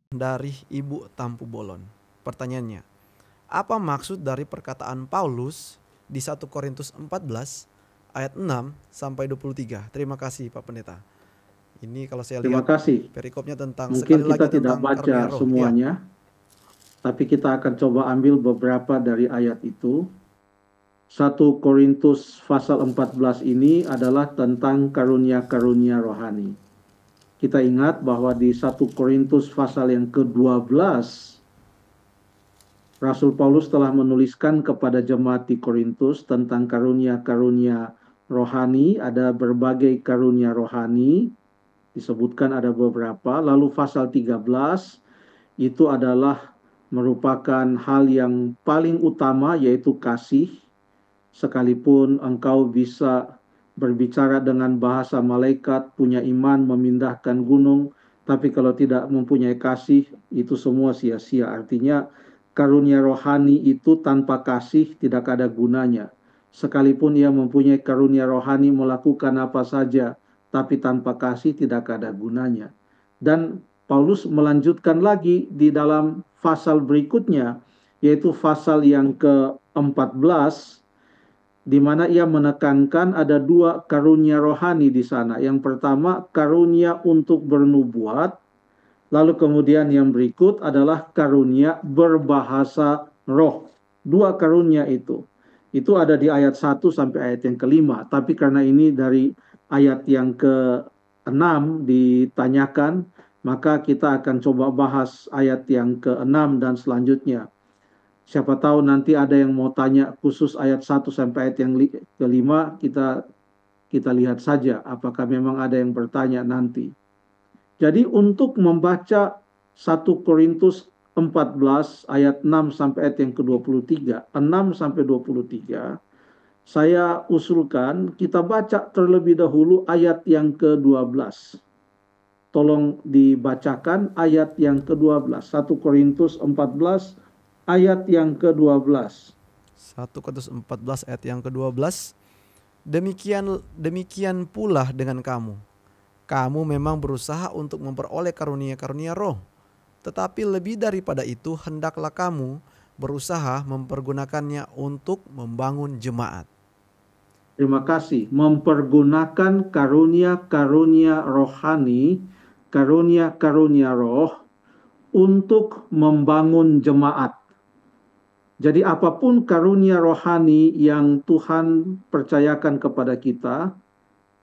dari Ibu Tampu Bolon. Pertanyaannya, apa maksud dari perkataan Paulus di 1 Korintus 14 ayat 6 sampai 23? Terima kasih Pak Pendeta. Ini kalau saya Terima lihat kasih. perikopnya tentang Mungkin sekali kita lagi tidak tentang karunia baca roh. Ya, semuanya, tapi kita akan coba ambil beberapa dari ayat itu. 1 Korintus pasal 14 ini adalah tentang karunia-karunia rohani. Kita ingat bahwa di 1 Korintus pasal yang ke-12, Rasul Paulus telah menuliskan kepada jemaat di Korintus tentang karunia-karunia rohani. Ada berbagai karunia rohani, disebutkan ada beberapa. Lalu pasal 13 itu adalah merupakan hal yang paling utama, yaitu kasih. Sekalipun engkau bisa berbicara dengan bahasa malaikat, punya iman, memindahkan gunung, tapi kalau tidak mempunyai kasih, itu semua sia-sia. Artinya karunia rohani itu tanpa kasih tidak ada gunanya. Sekalipun ia mempunyai karunia rohani melakukan apa saja, tapi tanpa kasih tidak ada gunanya. Dan Paulus melanjutkan lagi di dalam pasal berikutnya, yaitu pasal yang ke-14, di mana ia menekankan ada dua karunia rohani di sana. Yang pertama, karunia untuk bernubuat, lalu kemudian yang berikut adalah karunia berbahasa roh. Dua karunia itu. Itu ada di ayat 1 sampai ayat yang ke-5. Tapi karena ini dari ayat yang ke-6 ditanyakan, maka kita akan coba bahas ayat yang ke-6 dan selanjutnya. Siapa tahu nanti ada yang mau tanya khusus ayat 1 sampai ayat yang ke-5, kita lihat saja apakah memang ada yang bertanya nanti. Jadi untuk membaca 1 Korintus 14 ayat 6 sampai ayat yang ke-23, 6 sampai 23, saya usulkan kita baca terlebih dahulu ayat yang ke-12. Tolong dibacakan ayat yang ke-12, 1 Korintus 14 ayat yang ke-12. 1 Korintus 14 ayat yang ke-12. Demikian pula dengan kamu. Kamu memang berusaha untuk memperoleh karunia-karunia roh. Tetapi lebih daripada itu, hendaklah kamu berusaha mempergunakannya untuk membangun jemaat. Terima kasih. Mempergunakan karunia-karunia rohani, karunia-karunia roh untuk membangun jemaat. Jadi apapun karunia rohani yang Tuhan percayakan kepada kita,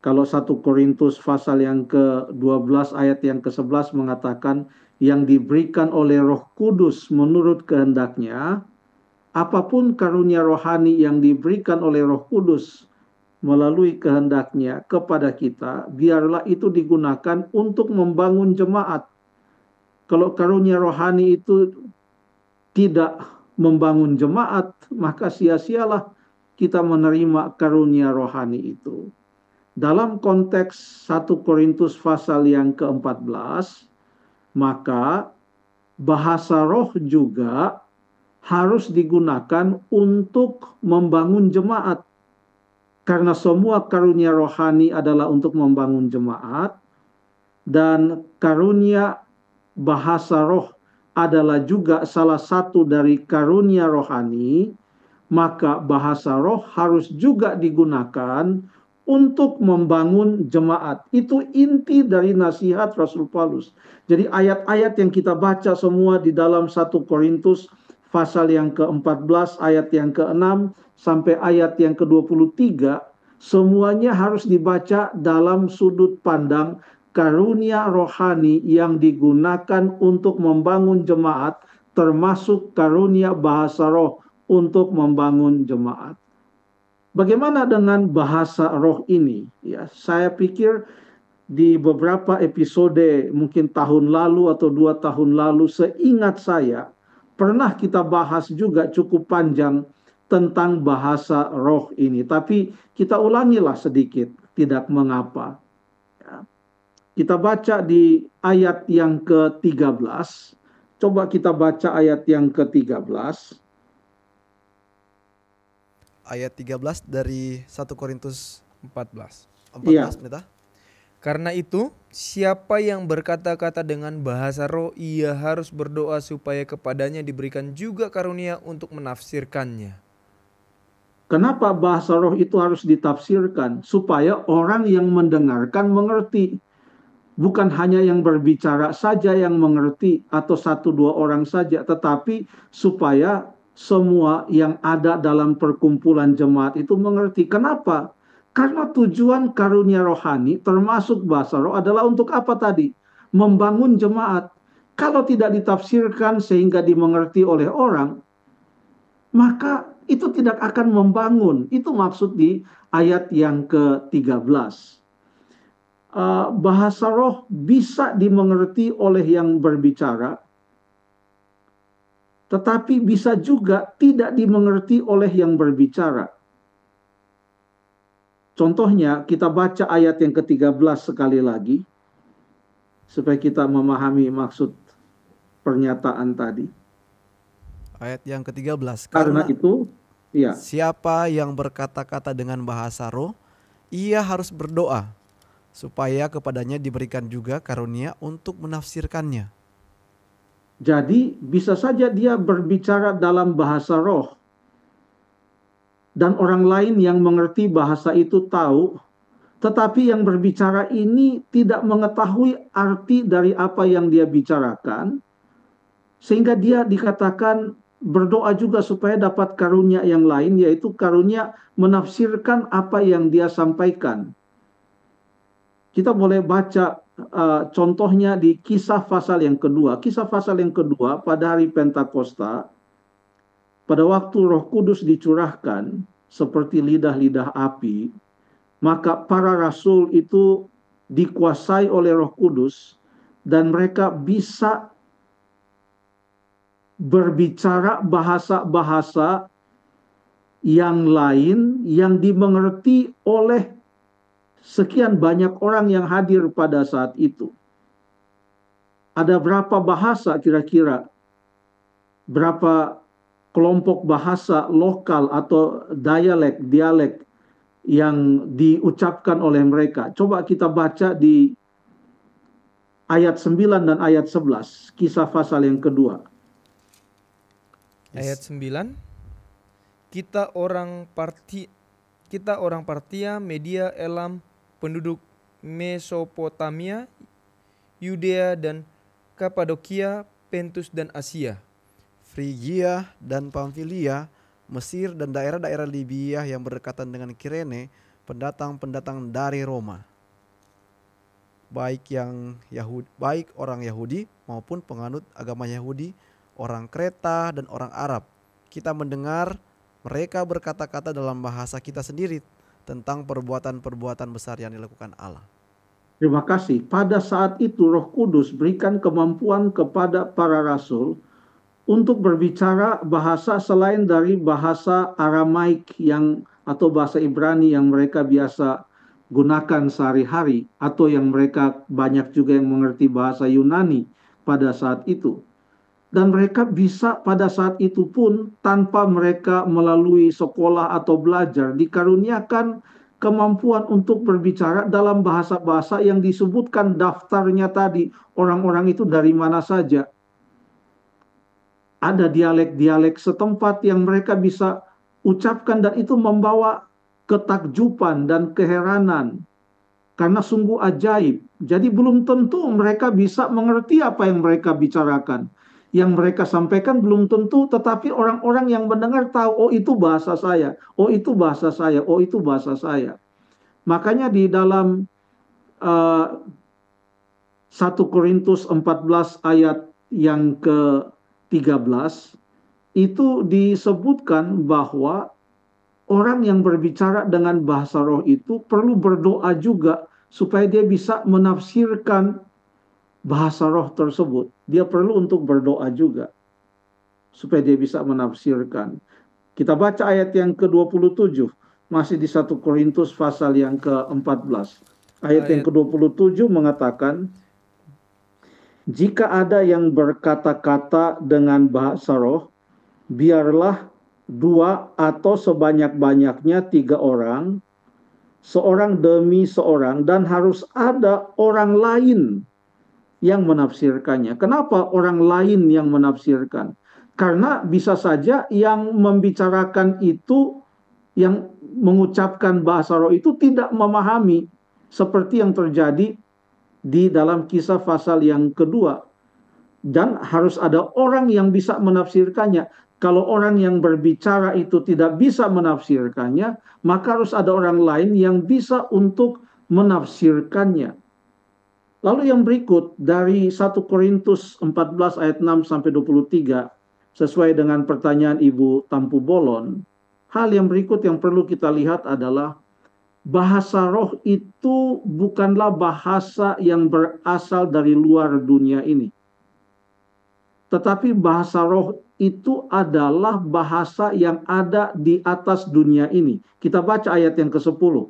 kalau 1 Korintus pasal yang ke-12 ayat yang ke-11 mengatakan yang diberikan oleh Roh Kudus menurut kehendaknya, apapun karunia rohani yang diberikan oleh Roh Kudus melalui kehendaknya kepada kita, biarlah itu digunakan untuk membangun jemaat. Kalau karunia rohani itu tidak membangun jemaat, maka sia-sialah kita menerima karunia rohani itu. Dalam konteks 1 Korintus pasal yang ke-14, maka bahasa roh juga harus digunakan untuk membangun jemaat. Karena semua karunia rohani adalah untuk membangun jemaat, dan karunia bahasa roh adalah juga salah satu dari karunia rohani, maka bahasa roh harus juga digunakan untuk membangun jemaat. Itu inti dari nasihat Rasul Paulus. Jadi ayat-ayat yang kita baca semua di dalam 1 Korintus pasal yang ke-14, ayat yang ke-6 sampai ayat yang ke-23, semuanya harus dibaca dalam sudut pandang karunia rohani yang digunakan untuk membangun jemaat, termasuk karunia bahasa roh untuk membangun jemaat. Bagaimana dengan bahasa roh ini? Ya, saya pikir di beberapa episode mungkin tahun lalu atau 2 tahun lalu, seingat saya pernah kita bahas juga cukup panjang tentang bahasa roh ini. Tapi kita ulangilah sedikit, tidak mengapa. Kita baca di ayat yang ke-13. Coba kita baca ayat yang ke-13. Ayat 13 dari 1 Korintus 14. 14, Iya. Pendeta. Karena itu, siapa yang berkata-kata dengan bahasa roh, ia harus berdoa supaya kepadanya diberikan juga karunia untuk menafsirkannya. Kenapa bahasa roh itu harus ditafsirkan? Supaya orang yang mendengarkan mengerti. Bukan hanya yang berbicara saja yang mengerti atau satu dua orang saja, tetapi supaya semua yang ada dalam perkumpulan jemaat itu mengerti. Kenapa? Karena tujuan karunia rohani termasuk bahasa roh adalah untuk apa tadi? Membangun jemaat. Kalau tidak ditafsirkan sehingga dimengerti oleh orang, maka itu tidak akan membangun. Itu maksud di ayat yang ke-13. Bahasa roh bisa dimengerti oleh yang berbicara, tetapi bisa juga tidak dimengerti oleh yang berbicara. Contohnya, kita baca ayat yang ke-13 sekali lagi, supaya kita memahami maksud pernyataan tadi. Ayat yang ke-13. Karena itu, ya, siapa yang berkata-kata dengan bahasa roh, ia harus berdoa, supaya kepadanya diberikan juga karunia untuk menafsirkannya. jadi bisa saja dia berbicara dalam bahasa roh, dan orang lain yang mengerti bahasa itu tahu, tetapi yang berbicara ini tidak mengetahui arti dari apa yang dia bicarakan, sehingga dia dikatakan berdoa juga supaya dapat karunia yang lain, yaitu karunia menafsirkan apa yang dia sampaikan. Kita boleh baca contohnya di Kisah pasal yang kedua. Kisah pasal yang kedua pada hari Pentakosta, pada waktu Roh Kudus dicurahkan seperti lidah-lidah api, maka para rasul itu dikuasai oleh Roh Kudus dan mereka bisa berbicara bahasa-bahasa yang lain yang dimengerti oleh sekian banyak orang yang hadir pada saat itu. Ada berapa bahasa kira-kira? Berapa kelompok bahasa lokal atau dialek yang diucapkan oleh mereka? Coba kita baca di ayat 9 dan ayat 11, Kisah pasal yang kedua. Ayat 9, kita orang Partia, Media, Elam, penduduk Mesopotamia, Yudea dan Kapadokia, Pontus dan Asia, Frigia dan Pamfilia, Mesir dan daerah-daerah Libya yang berdekatan dengan Kirene, pendatang-pendatang dari Roma, baik orang Yahudi maupun penganut agama Yahudi, orang Kreta dan orang Arab. Kita mendengar mereka berkata-kata dalam bahasa kita sendiri tentang perbuatan-perbuatan besar yang dilakukan Allah. Terima kasih. Pada saat itu Roh Kudus berikan kemampuan kepada para rasul untuk berbicara bahasa selain dari bahasa Aramaik atau bahasa Ibrani yang mereka biasa gunakan sehari-hari, atau yang mereka banyak juga yang mengerti bahasa Yunani pada saat itu. Dan mereka bisa pada saat itu pun tanpa mereka melalui sekolah atau belajar dikaruniakan kemampuan untuk berbicara dalam bahasa-bahasa yang disebutkan daftarnya tadi. Orang-orang itu dari mana saja. Ada dialek-dialek setempat yang mereka bisa ucapkan dan itu membawa ketakjuban dan keheranan. Karena sungguh ajaib. Jadi belum tentu mereka bisa mengerti apa yang mereka bicarakan. Yang mereka sampaikan belum tentu, tetapi orang-orang yang mendengar tahu, oh itu bahasa saya, oh itu bahasa saya, oh itu bahasa saya. Makanya di dalam 1 Korintus 14 ayat yang ke-13, itu disebutkan bahwa orang yang berbicara dengan bahasa roh itu perlu berdoa juga supaya dia bisa menafsirkan bahasa roh tersebut. Dia perlu untuk berdoa juga supaya dia bisa menafsirkan. Kita baca ayat yang ke-27, masih di 1 Korintus pasal yang ke-14. Ayat yang ke-27 mengatakan, jika ada yang berkata-kata dengan bahasa roh, biarlah 2 atau sebanyak-banyaknya 3 orang seorang demi seorang, dan harus ada orang lain yang menafsirkannya. Kenapa orang lain yang menafsirkan? Karena bisa saja yang membicarakan itu, yang mengucapkan bahasa roh itu tidak memahami, seperti yang terjadi di dalam Kisah pasal yang kedua. Dan harus ada orang yang bisa menafsirkannya. Kalau orang yang berbicara itu tidak bisa menafsirkannya, maka harus ada orang lain yang bisa untuk menafsirkannya. Lalu yang berikut dari 1 Korintus 14 ayat 6 sampai 23, sesuai dengan pertanyaan Ibu Tampu Bolon, hal yang berikut yang perlu kita lihat adalah bahasa roh itu bukanlah bahasa yang berasal dari luar dunia ini. Tetapi bahasa roh itu adalah bahasa yang ada di atas dunia ini. Kita baca ayat yang ke-10.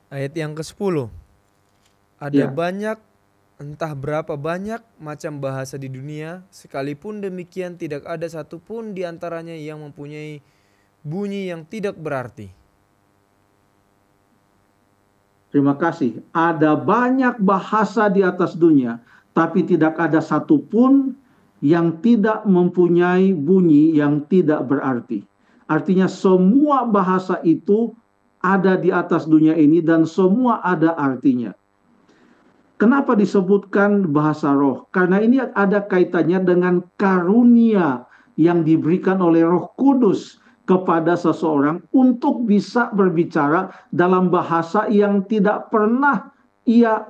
Ayat yang ke-10. Ada Ya. banyak, entah berapa banyak macam bahasa di dunia, sekalipun demikian tidak ada satupun di antaranya yang mempunyai bunyi yang tidak berarti. Terima kasih. Ada banyak bahasa di atas dunia, tapi tidak ada satupun yang tidak mempunyai bunyi yang tidak berarti. Artinya semua bahasa itu ada di atas dunia ini dan semua ada artinya. Kenapa disebutkan bahasa roh? Karena ini ada kaitannya dengan karunia yang diberikan oleh Roh Kudus kepada seseorang untuk bisa berbicara dalam bahasa yang tidak pernah ia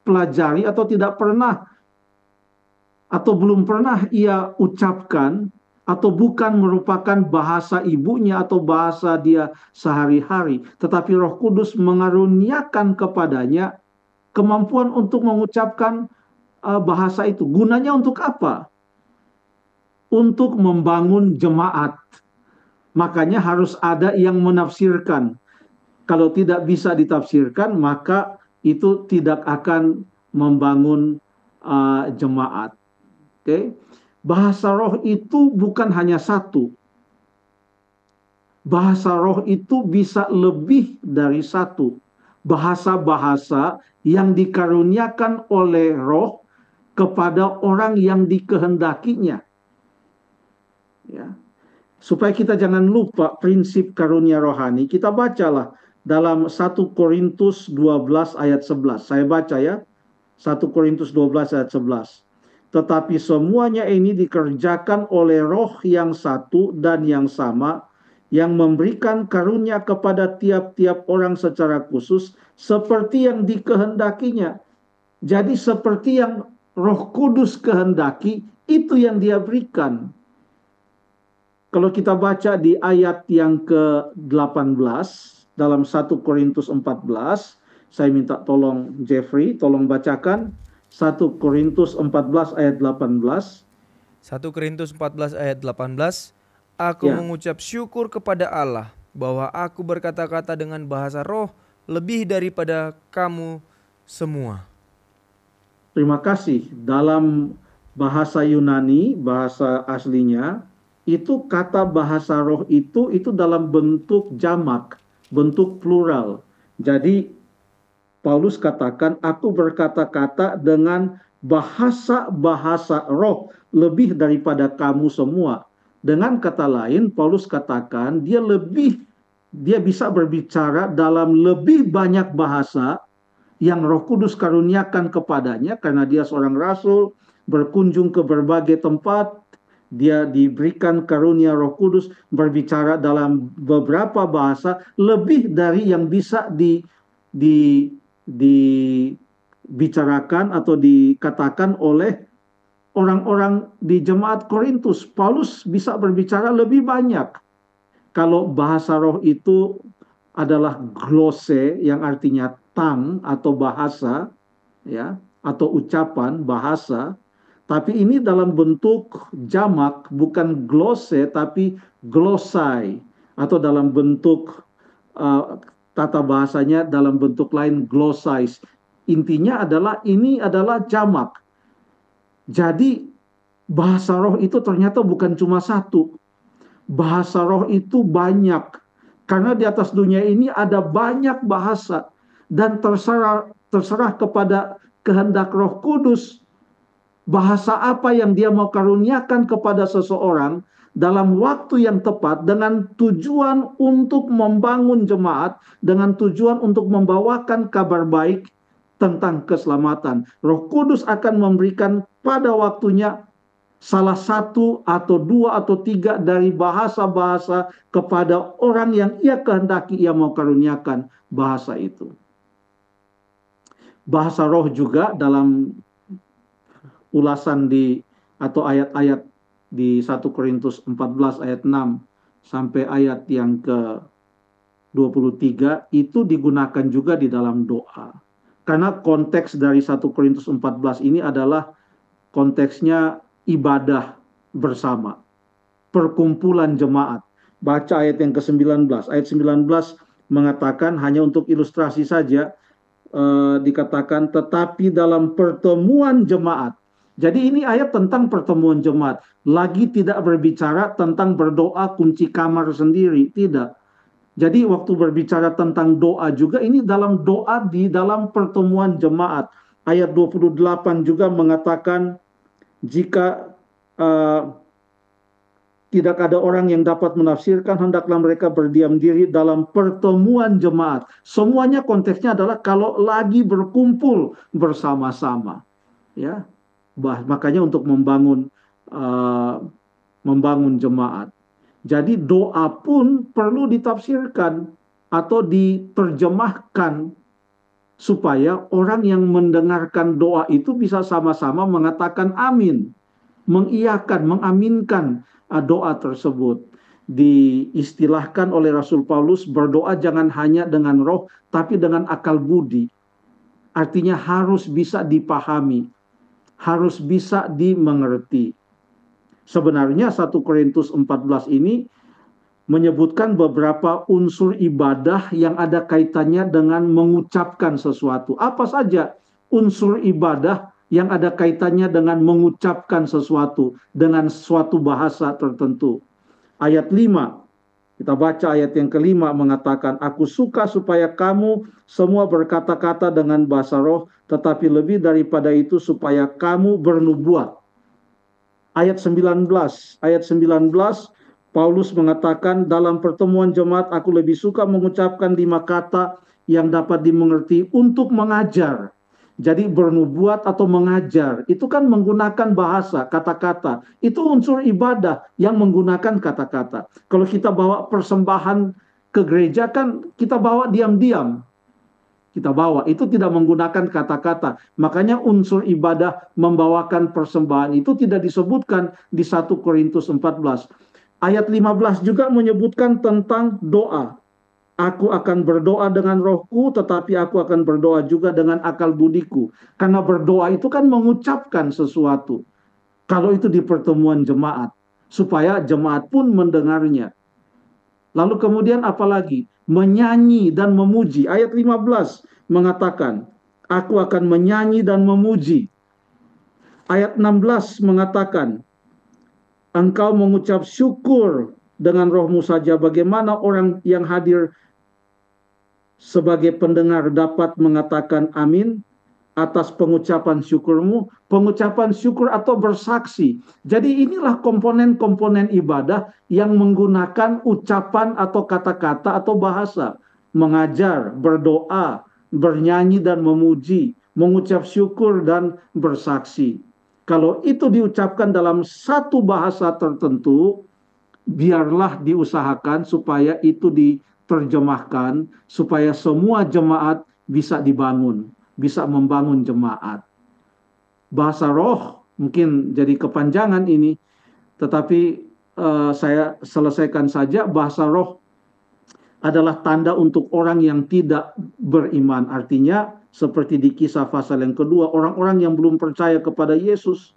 pelajari atau tidak pernah atau belum pernah ia ucapkan, atau bukan merupakan bahasa ibunya atau bahasa dia sehari-hari, tetapi Roh Kudus mengaruniakan kepadanya kemampuan untuk mengucapkan bahasa itu. Gunanya untuk apa? Untuk membangun jemaat. Makanya harus ada yang menafsirkan. Kalau tidak bisa ditafsirkan, maka itu tidak akan membangun jemaat. Oke. Bahasa roh itu bukan hanya satu. Bahasa roh itu bisa lebih dari satu. Bahasa-bahasa yang dikaruniakan oleh roh kepada orang yang dikehendakinya. Ya. Supaya kita jangan lupa prinsip karunia rohani, kita bacalah dalam 1 Korintus 12 ayat 11. Saya baca ya, 1 Korintus 12 ayat 11. Tetapi semuanya ini dikerjakan oleh roh yang satu dan yang sama, yang memberikan karunia kepada tiap-tiap orang secara khusus, seperti yang dikehendakinya. Jadi seperti yang Roh Kudus kehendaki, itu yang dia berikan. Kalau kita baca di ayat yang ke-18 dalam 1 Korintus 14, saya minta tolong Jeffrey, tolong bacakan 1 Korintus 14 ayat 18. 1 Korintus 14 ayat 18. Aku mengucap syukur kepada Allah bahwa aku berkata-kata dengan bahasa roh lebih daripada kamu semua. Terima kasih. Dalam bahasa Yunani, bahasa aslinya, itu kata bahasa roh itu dalam bentuk jamak, bentuk plural. Jadi Paulus katakan, aku berkata-kata dengan bahasa-bahasa roh lebih daripada kamu semua. Dengan kata lain, Paulus katakan dia bisa berbicara dalam lebih banyak bahasa yang Roh Kudus karuniakan kepadanya, karena dia seorang rasul, berkunjung ke berbagai tempat. Dia diberikan karunia Roh Kudus berbicara dalam beberapa bahasa lebih dari yang bisa dibicarakan atau dikatakan oleh orang-orang di jemaat Korintus. Paulus bisa berbicara lebih banyak. Kalau bahasa roh itu adalah glose, yang artinya tang atau bahasa, ya, atau ucapan bahasa. Tapi ini dalam bentuk jamak, bukan glose tapi glossai, atau dalam bentuk tata bahasanya dalam bentuk lain glossais. Intinya adalah ini adalah jamak. Jadi bahasa roh itu ternyata bukan cuma satu. Bahasa roh itu banyak. Karena di atas dunia ini ada banyak bahasa dan terserah kepada kehendak Roh Kudus bahasa apa yang Dia mau karuniakan kepada seseorang dalam waktu yang tepat dengan tujuan untuk membangun jemaat, dengan tujuan untuk membawakan kabar baik tentang keselamatan. Roh Kudus akan memberikan pada waktunya salah satu atau dua atau tiga dari bahasa-bahasa kepada orang yang Ia kehendaki Ia mau karuniakan bahasa itu. Bahasa roh juga dalam ulasan atau ayat-ayat di 1 Korintus 14 ayat 6 sampai ayat yang ke 23 itu digunakan juga di dalam doa. Karena konteks dari 1 Korintus 14 ini adalah konteksnya ibadah bersama, perkumpulan jemaat. Baca ayat yang ke-19. Ayat 19 mengatakan, hanya untuk ilustrasi saja, dikatakan tetapi dalam pertemuan jemaat. Jadi ini ayat tentang pertemuan jemaat. Lagi tidak berbicara tentang berdoa kunci kamar sendiri, tidak. Jadi waktu berbicara tentang doa juga, ini dalam doa di dalam pertemuan jemaat. Ayat 28 juga mengatakan, jika tidak ada orang yang dapat menafsirkan, hendaklah mereka berdiam diri dalam pertemuan jemaat. Semuanya konteksnya adalah kalau lagi berkumpul bersama-sama. Ya, makanya untuk membangun jemaat. Jadi doa pun perlu ditafsirkan atau diterjemahkan supaya orang yang mendengarkan doa itu bisa sama-sama mengatakan amin, mengiyakan, mengaminkan doa tersebut. Diistilahkan oleh Rasul Paulus, berdoa jangan hanya dengan roh, tapi dengan akal budi. Artinya harus bisa dipahami, harus bisa dimengerti. Sebenarnya 1 Korintus 14 ini menyebutkan beberapa unsur ibadah yang ada kaitannya dengan mengucapkan sesuatu. Apa saja unsur ibadah yang ada kaitannya dengan mengucapkan sesuatu, dengan suatu bahasa tertentu. Ayat 5, kita baca ayat yang kelima mengatakan, aku suka supaya kamu semua berkata-kata dengan bahasa roh, tetapi lebih daripada itu supaya kamu bernubuat. Ayat 19, Paulus mengatakan, dalam pertemuan jemaat aku lebih suka mengucapkan 5 kata yang dapat dimengerti untuk mengajar. Jadi bernubuat atau mengajar, itu kan menggunakan bahasa, kata-kata. Itu unsur ibadah yang menggunakan kata-kata. Kalau kita bawa persembahan ke gereja kan kita bawa diam-diam. Kita bawa, itu tidak menggunakan kata-kata. Makanya unsur ibadah membawakan persembahan itu tidak disebutkan di 1 Korintus 14. Ayat 15 juga menyebutkan tentang doa. Aku akan berdoa dengan rohku, tetapi aku akan berdoa juga dengan akal budiku. Karena berdoa itu kan mengucapkan sesuatu. Kalau itu di pertemuan jemaat, supaya jemaat pun mendengarnya. Lalu kemudian apalagi? Menyanyi dan memuji. Ayat 15 mengatakan, aku akan menyanyi dan memuji. Ayat 16 mengatakan, engkau mengucap syukur dengan rohmu saja. Bagaimana orang yang hadir sebagai pendengar dapat mengatakan amin atas pengucapan syukurmu, pengucapan syukur atau bersaksi. Jadi inilah komponen-komponen ibadah yang menggunakan ucapan atau kata-kata atau bahasa. Mengajar, berdoa, bernyanyi dan memuji, mengucap syukur dan bersaksi. Kalau itu diucapkan dalam satu bahasa tertentu, biarlah diusahakan supaya itu diterjemahkan, supaya semua jemaat bisa dibangun, bisa membangun jemaat. Bahasa roh mungkin jadi kepanjangan ini, tetapi saya selesaikan saja. Bahasa roh adalah tanda untuk orang yang tidak beriman. Artinya seperti di Kisah pasal yang kedua, orang-orang yang belum percaya kepada Yesus,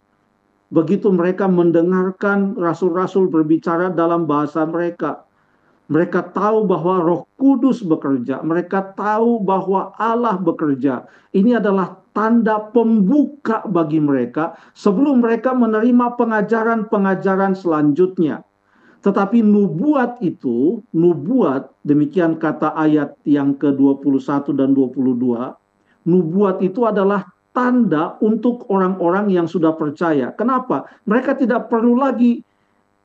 begitu mereka mendengarkan rasul-rasul berbicara dalam bahasa mereka, mereka tahu bahwa Roh Kudus bekerja. Mereka tahu bahwa Allah bekerja. Ini adalah tanda pembuka bagi mereka sebelum mereka menerima pengajaran-pengajaran selanjutnya. Tetapi nubuat itu, nubuat, demikian kata ayat yang ke-21 dan 22, nubuat itu adalah tanda untuk orang-orang yang sudah percaya. Kenapa? Mereka tidak perlu lagi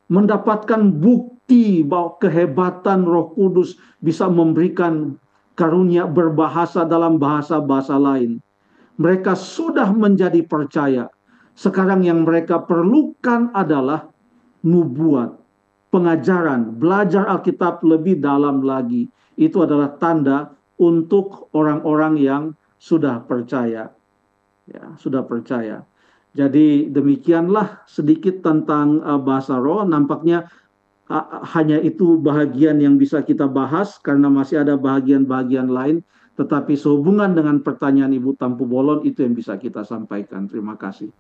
mendapatkan bukti bahwa kehebatan Roh Kudus bisa memberikan karunia berbahasa dalam bahasa-bahasa lain. Mereka sudah menjadi percaya. Sekarang yang mereka perlukan adalah nubuat, pengajaran, belajar Alkitab lebih dalam lagi. Itu adalah tanda untuk orang-orang yang sudah percaya. Ya, sudah percaya. Jadi demikianlah sedikit tentang bahasa roh. Nampaknya hanya itu bahagian yang bisa kita bahas karena masih ada bahagian-bahagian lain. Tetapi sehubungan dengan pertanyaan Ibu Tampu Bolon itu yang bisa kita sampaikan. Terima kasih.